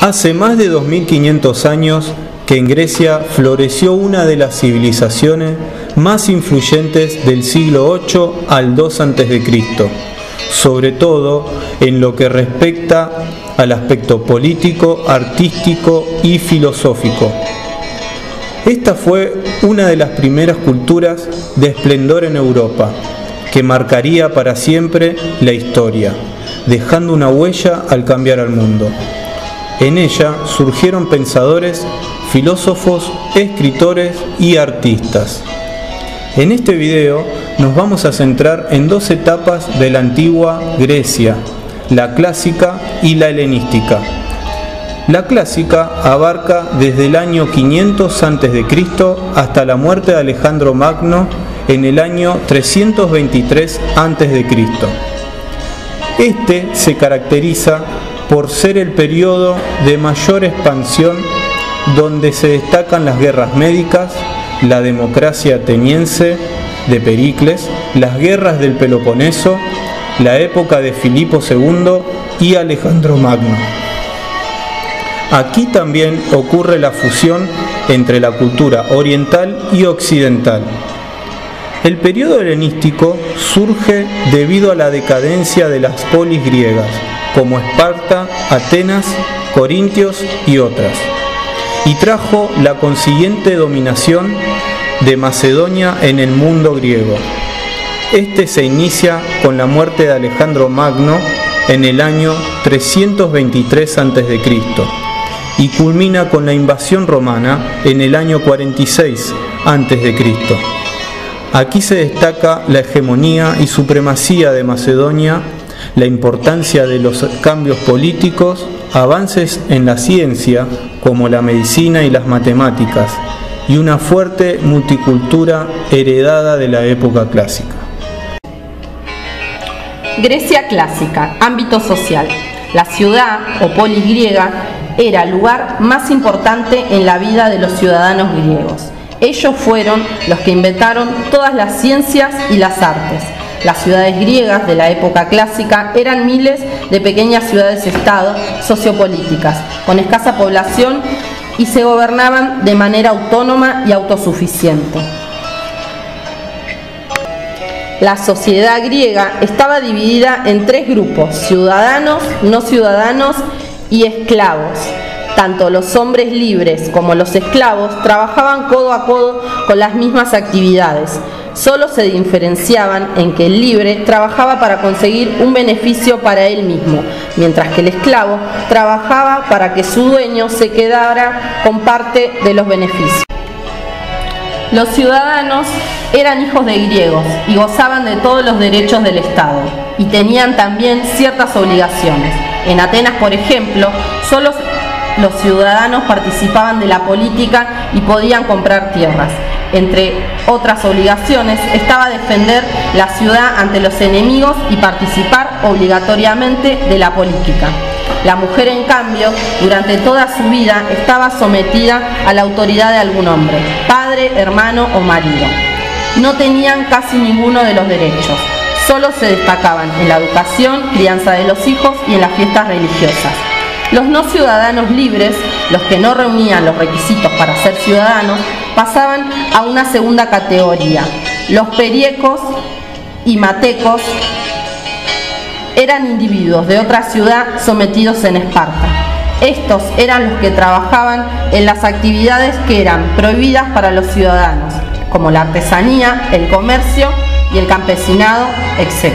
Hace más de 2500 años que en Grecia floreció una de las civilizaciones más influyentes del siglo 8 al 2 a.C., sobre todo en lo que respecta al aspecto político, artístico y filosófico. Esta fue una de las primeras culturas de esplendor en Europa, que marcaría para siempre la historia, dejando una huella al cambiar al mundo. En ella surgieron pensadores, filósofos, escritores y artistas. En este video nos vamos a centrar en dos etapas de la antigua Grecia, la clásica y la helenística. La clásica abarca desde el año 500 a.C. hasta la muerte de Alejandro Magno en el año 323 a.C. Este se caracteriza por ser el periodo de mayor expansión, donde se destacan las guerras médicas, la democracia ateniense de Pericles, las guerras del Peloponeso, la época de Filipo II y Alejandro Magno. Aquí también ocurre la fusión entre la cultura oriental y occidental. El periodo helenístico surge debido a la decadencia de las polis griegas, como Esparta, Atenas, Corintios y otras, y trajo la consiguiente dominación de Macedonia en el mundo griego. Este se inicia con la muerte de Alejandro Magno en el año 323 a.C. y culmina con la invasión romana en el año 46 a.C. Aquí se destaca la hegemonía y supremacía de Macedonia, la importancia de los cambios políticos, avances en la ciencia como la medicina y las matemáticas, y una fuerte multicultura heredada de la época clásica. Grecia clásica, ámbito social. La ciudad o polis griega era el lugar más importante en la vida de los ciudadanos griegos. Ellos fueron los que inventaron todas las ciencias y las artes. Las ciudades griegas de la época clásica eran miles de pequeñas ciudades-estado sociopolíticas, con escasa población, y se gobernaban de manera autónoma y autosuficiente. La sociedad griega estaba dividida en tres grupos: ciudadanos, no ciudadanos y esclavos. Tanto los hombres libres como los esclavos trabajaban codo a codo con las mismas actividades. Solo se diferenciaban en que el libre trabajaba para conseguir un beneficio para él mismo, mientras que el esclavo trabajaba para que su dueño se quedara con parte de los beneficios. Los ciudadanos eran hijos de griegos y gozaban de todos los derechos del Estado, y tenían también ciertas obligaciones. En Atenas, por ejemplo, solo los ciudadanos participaban de la política y podían comprar tierras. Entre otras obligaciones estaba defender la ciudad ante los enemigos y participar obligatoriamente de la política. La mujer, en cambio, durante toda su vida estaba sometida a la autoridad de algún hombre, padre, hermano o marido. No tenían casi ninguno de los derechos, solo se destacaban en la educación, crianza de los hijos y en las fiestas religiosas. Los no ciudadanos libres, los que no reunían los requisitos para ser ciudadanos, pasaban a una segunda categoría. Los periecos y matecos eran individuos de otra ciudad sometidos en Esparta. Estos eran los que trabajaban en las actividades que eran prohibidas para los ciudadanos, como la artesanía, el comercio y el campesinado, etc.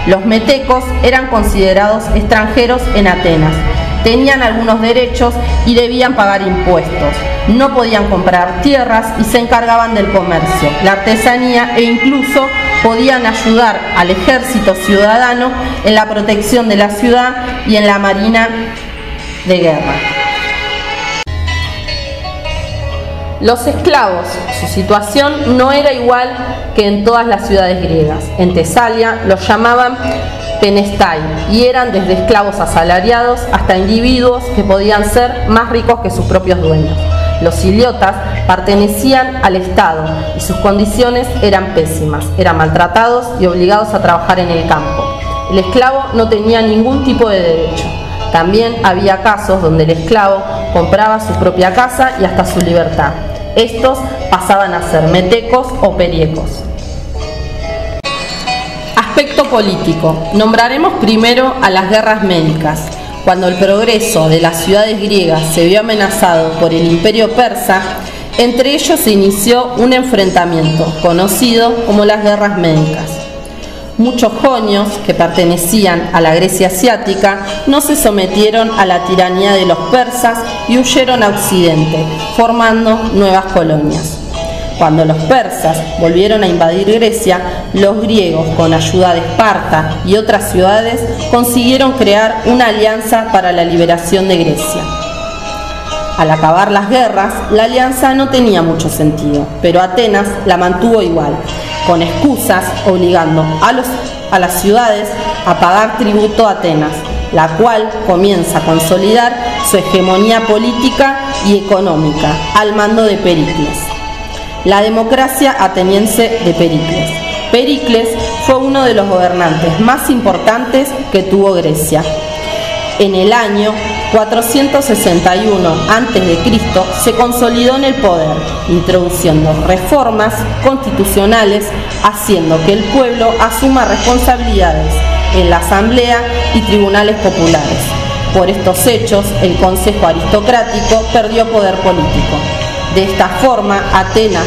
Los metecos eran considerados extranjeros en Atenas. Tenían algunos derechos y debían pagar impuestos. No podían comprar tierras y se encargaban del comercio, la artesanía e incluso podían ayudar al ejército ciudadano en la protección de la ciudad y en la marina de guerra. Los esclavos, su situación no era igual que en todas las ciudades griegas. En Tesalia los llamaban penestai y eran desde esclavos asalariados hasta individuos que podían ser más ricos que sus propios dueños. Los iliotas pertenecían al Estado y sus condiciones eran pésimas, eran maltratados y obligados a trabajar en el campo. El esclavo no tenía ningún tipo de derecho. También había casos donde el esclavo compraba su propia casa y hasta su libertad. Estos pasaban a ser metecos o periecos. Aspecto político. Nombraremos primero a las guerras médicas. Cuando el progreso de las ciudades griegas se vio amenazado por el imperio persa, entre ellos se inició un enfrentamiento conocido como las guerras médicas. Muchos jonios que pertenecían a la Grecia asiática no se sometieron a la tiranía de los persas y huyeron a Occidente, formando nuevas colonias. Cuando los persas volvieron a invadir Grecia, los griegos, con ayuda de Esparta y otras ciudades, consiguieron crear una alianza para la liberación de Grecia. Al acabar las guerras, la alianza no tenía mucho sentido, pero Atenas la mantuvo igual, con excusas obligando a las ciudades a pagar tributo a Atenas, la cual comienza a consolidar su hegemonía política y económica al mando de Pericles. La democracia ateniense de Pericles. Pericles fue uno de los gobernantes más importantes que tuvo Grecia. En el año 461 a.C. se consolidó en el poder, introduciendo reformas constitucionales, haciendo que el pueblo asuma responsabilidades en la asamblea y tribunales populares. Por estos hechos, el consejo aristocrático perdió poder político. De esta forma, Atenas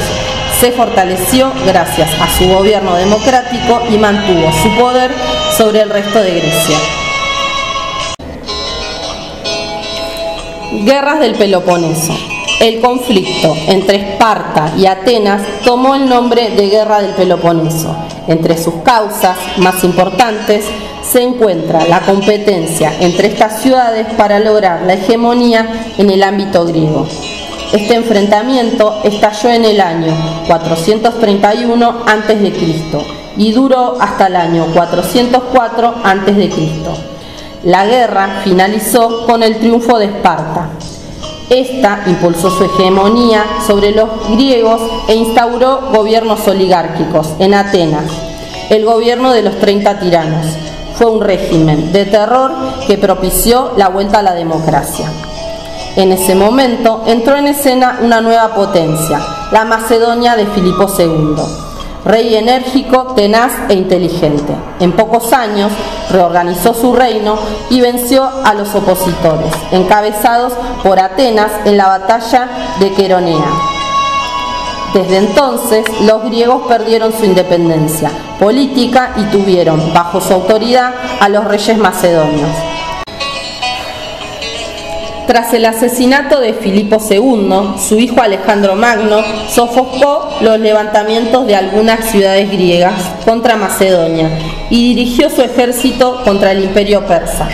se fortaleció gracias a su gobierno democrático y mantuvo su poder sobre el resto de Grecia. Guerras del Peloponeso. El conflicto entre Esparta y Atenas tomó el nombre de Guerra del Peloponeso. Entre sus causas más importantes se encuentra la competencia entre estas ciudades para lograr la hegemonía en el ámbito griego. Este enfrentamiento estalló en el año 431 a.C. y duró hasta el año 404 a.C. La guerra finalizó con el triunfo de Esparta. Esta impulsó su hegemonía sobre los griegos e instauró gobiernos oligárquicos en Atenas. El gobierno de los 30 tiranos fue un régimen de terror que propició la vuelta a la democracia. En ese momento entró en escena una nueva potencia, la Macedonia de Filipo II. Rey enérgico, tenaz e inteligente. En pocos años reorganizó su reino y venció a los opositores, encabezados por Atenas en la batalla de Queronea. Desde entonces, los griegos perdieron su independencia política y tuvieron bajo su autoridad a los reyes macedonios. Tras el asesinato de Filipo II, su hijo Alejandro Magno sofocó los levantamientos de algunas ciudades griegas contra Macedonia y dirigió su ejército contra el imperio persa.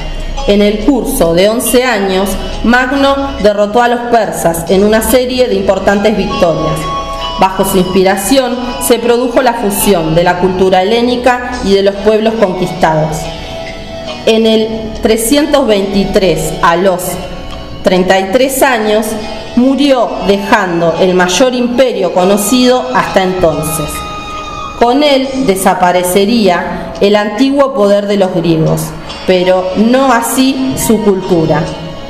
En el curso de 11 años, Magno derrotó a los persas en una serie de importantes victorias. Bajo su inspiración se produjo la fusión de la cultura helénica y de los pueblos conquistados. En el 323, a los 33 años, murió dejando el mayor imperio conocido hasta entonces. Con él desaparecería el antiguo poder de los griegos, pero no así su cultura,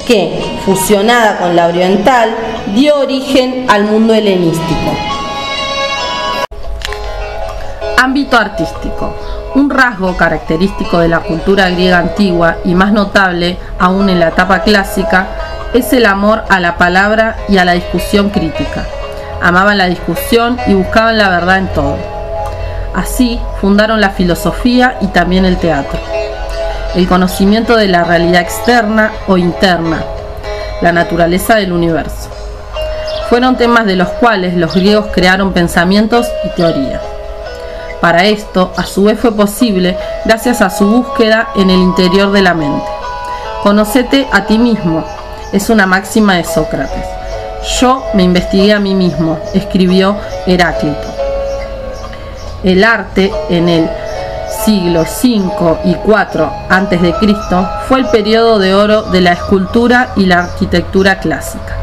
que, fusionada con la oriental, dio origen al mundo helenístico. Ámbito artístico. Un rasgo característico de la cultura griega antigua y más notable aún en la etapa clásica es el amor a la palabra y a la discusión crítica. Amaban la discusión y buscaban la verdad en todo. Así fundaron la filosofía y también el teatro. El conocimiento de la realidad externa o interna, la naturaleza del universo. Fueron temas de los cuales los griegos crearon pensamientos y teorías. Para esto, a su vez, fue posible gracias a su búsqueda en el interior de la mente. Conócete a ti mismo, es una máxima de Sócrates. Yo me investigué a mí mismo, escribió Heráclito. El arte en el siglo V y IV a.C. fue el periodo de oro de la escultura y la arquitectura clásica.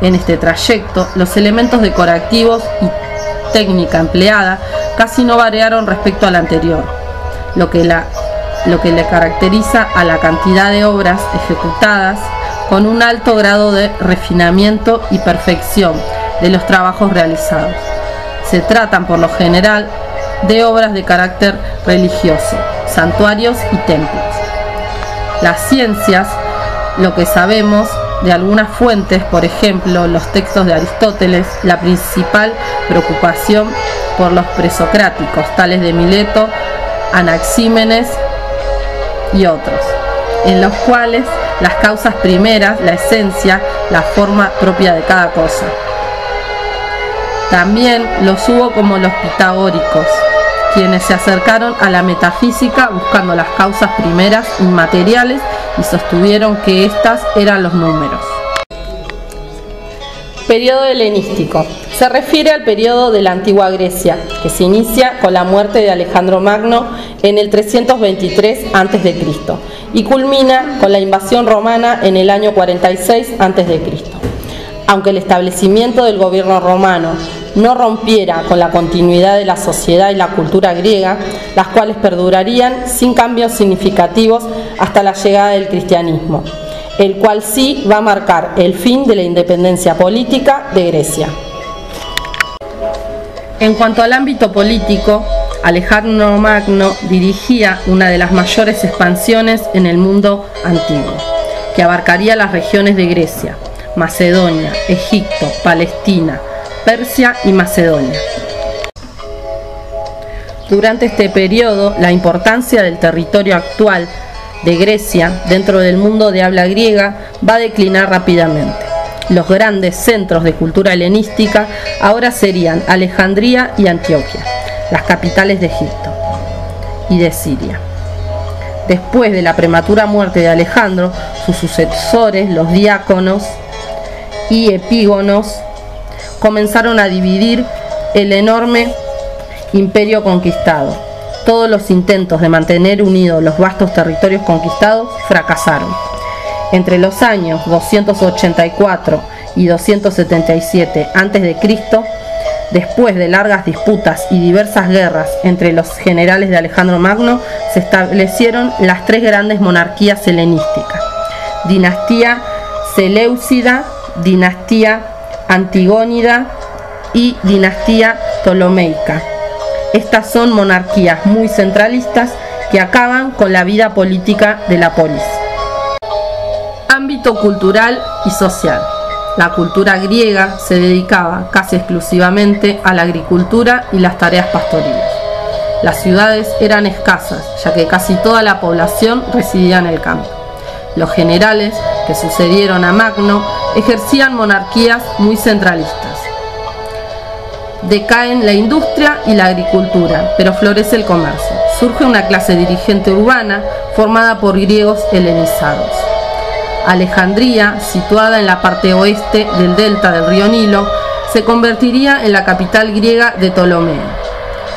En este trayecto, los elementos decorativos y técnica empleada casi no variaron respecto al anterior, lo que la lo que le caracteriza a la cantidad de obras ejecutadas con un alto grado de refinamiento y perfección de los trabajos realizados. Se tratan por lo general de obras de carácter religioso, santuarios y templos. Las ciencias, lo que sabemos de algunas fuentes, por ejemplo, los textos de Aristóteles, la principal preocupación por los presocráticos, tales de Mileto, Anaxímenes y otros, en los cuales las causas primeras, la esencia, la forma propia de cada cosa. También los hubo como los pitagóricos, quienes se acercaron a la metafísica buscando las causas primeras inmateriales y sostuvieron que éstas eran los números. Periodo helenístico. Se refiere al periodo de la antigua Grecia, que se inicia con la muerte de Alejandro Magno en el 323 a.C. y culmina con la invasión romana en el año 46 a.C. Aunque el establecimiento del gobierno romano no rompiera con la continuidad de la sociedad y la cultura griega, las cuales perdurarían sin cambios significativos hasta la llegada del cristianismo, el cual sí va a marcar el fin de la independencia política de Grecia. En cuanto al ámbito político, Alejandro Magno dirigía una de las mayores expansiones en el mundo antiguo, que abarcaría las regiones de Grecia, Macedonia, Egipto, Palestina, Persia y Macedonia. Durante este periodo, la importancia del territorio actual de Grecia dentro del mundo de habla griega va a declinar rápidamente. Los grandes centros de cultura helenística ahora serían Alejandría y Antioquia, las capitales de Egipto y de Siria. Después de la prematura muerte de Alejandro, sus sucesores, los diáconos y epígonos, comenzaron a dividir el enorme imperio conquistado. Todos los intentos de mantener unidos los vastos territorios conquistados fracasaron. Entre los años 284 y 277 a.C., después de largas disputas y diversas guerras entre los generales de Alejandro Magno, se establecieron las tres grandes monarquías helenísticas: dinastía Seleucida, dinastía Antigónida y dinastía Ptolomeica. Estas son monarquías muy centralistas que acaban con la vida política de la polis. Ámbito cultural y social. La cultura griega se dedicaba casi exclusivamente a la agricultura y las tareas pastoriles. Las ciudades eran escasas, ya que casi toda la población residía en el campo. Los generales que sucedieron a Magno ejercían monarquías muy centralistas. Decaen la industria y la agricultura, pero florece el comercio. Surge una clase dirigente urbana formada por griegos helenizados. Alejandría, situada en la parte oeste del delta del río Nilo, se convertiría en la capital griega de Ptolomeo.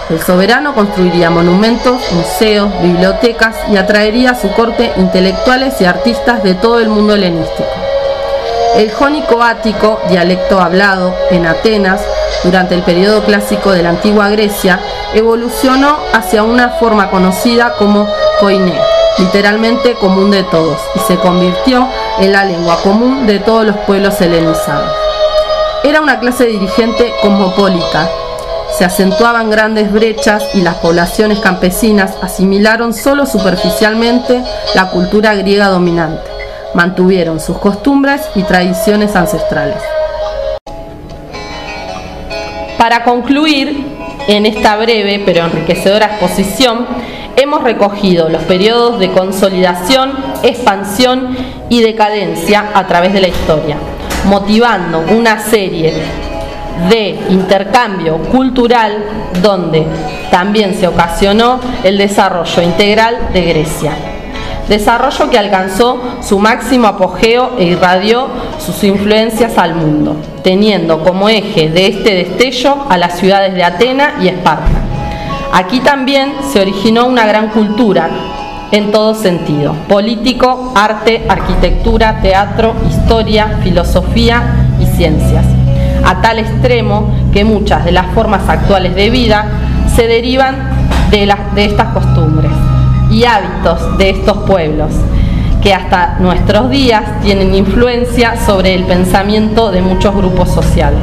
El soberano construiría monumentos, museos, bibliotecas y atraería a su corte intelectuales y artistas de todo el mundo helenístico. El jónico ático, dialecto hablado en Atenas durante el periodo clásico de la antigua Grecia, evolucionó hacia una forma conocida como koiné, literalmente común de todos, y se convirtió en la lengua común de todos los pueblos helenizados. Era una clase dirigente cosmopolita. Se acentuaban grandes brechas y las poblaciones campesinas asimilaron solo superficialmente la cultura griega dominante. Mantuvieron sus costumbres y tradiciones ancestrales. Para concluir, en esta breve pero enriquecedora exposición, hemos recogido los periodos de consolidación, expansión y decadencia a través de la historia, motivando una serie de intercambio cultural donde también se ocasionó el desarrollo integral de Grecia. Desarrollo que alcanzó su máximo apogeo e irradió sus influencias al mundo, teniendo como eje de este destello a las ciudades de Atenas y Esparta. Aquí también se originó una gran cultura en todo sentido: político, arte, arquitectura, teatro, historia, filosofía y ciencias, a tal extremo que muchas de las formas actuales de vida se derivan de estas costumbres y hábitos de estos pueblos, que hasta nuestros días tienen influencia sobre el pensamiento de muchos grupos sociales.